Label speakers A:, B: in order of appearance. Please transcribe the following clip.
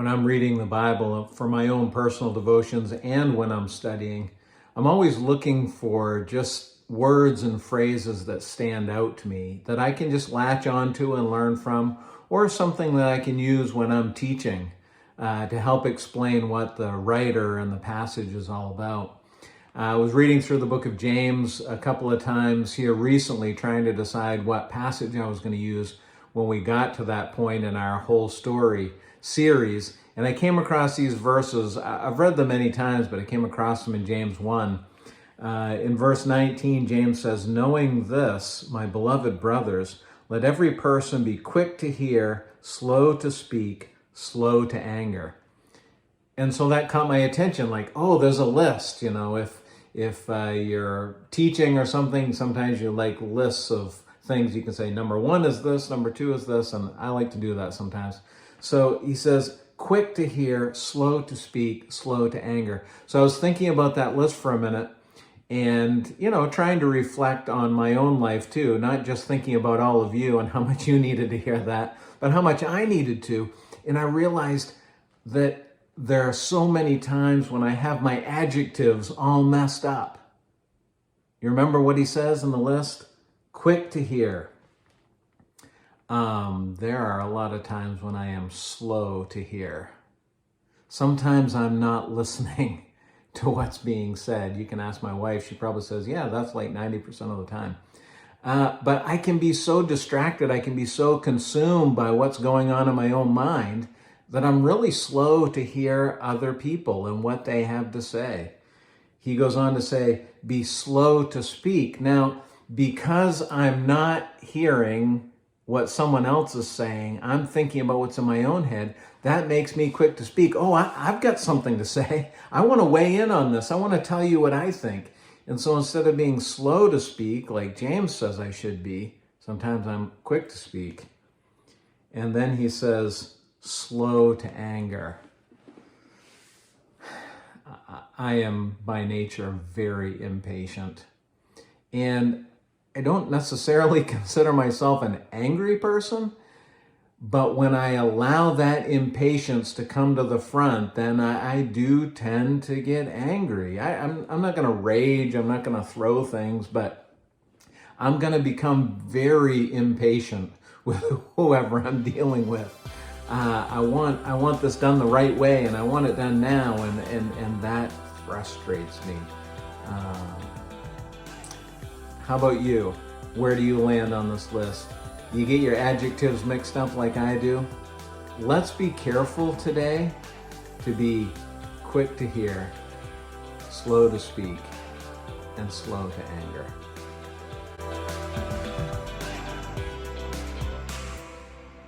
A: when I'm reading the Bible for my own personal devotions and when I'm studying, I'm always looking for just words and phrases that stand out to me that I can just latch onto and learn from, or something that I can use when I'm teaching to help explain what the writer and the passage is all about. I was reading through the book of James a couple of times here recently, trying to decide what passage I was going to use when we got to that point in our whole story series. And I came across these verses. I've read them many times, but I came across them in James 1. In verse 19, James says, "Knowing this, my beloved brothers, let every person be quick to hear, slow to speak, slow to anger." And so that caught my attention, like, oh, there's a list. You know, if you're teaching or something, sometimes you like lists of things. You can say, number one is this, number two is this, and I like to do that sometimes. So he says, quick to hear, slow to speak, slow to anger. So I was thinking about that list for a minute and, trying to reflect on my own life too, not just thinking about all of you and how much you needed to hear that, but how much I needed to. And I realized that there are so many times when I have my adjectives all messed up. You remember what he says in the list? Quick to hear. There are a lot of times when I am slow to hear. Sometimes I'm not listening to what's being said. You can ask my wife. She probably says, yeah, that's like 90% of the time. But I can be so distracted. I can be so consumed by what's going on in my own mind that I'm really slow to hear other people and what they have to say. He goes on to say, be slow to speak. Now, because I'm not hearing what someone else is saying, I'm thinking about what's in my own head. That makes me quick to speak. Oh, I've got something to say. I want to weigh in on this. I want to tell you what I think. And so instead of being slow to speak, like James says I should be, sometimes I'm quick to speak. And then he says, slow to anger. I am by nature very impatient. And I don't necessarily consider myself an angry person, but when I allow that impatience to come to the front, then I do tend to get angry. I'm not going to rage, I'm not going to throw things, but I'm going to become very impatient with whoever I'm dealing with. I want this done the right way, and I want it done now, and that frustrates me. How about you? Where do you land on this list? You get your adjectives mixed up like I do? Let's be careful today to be quick to hear, slow to speak, and slow to anger.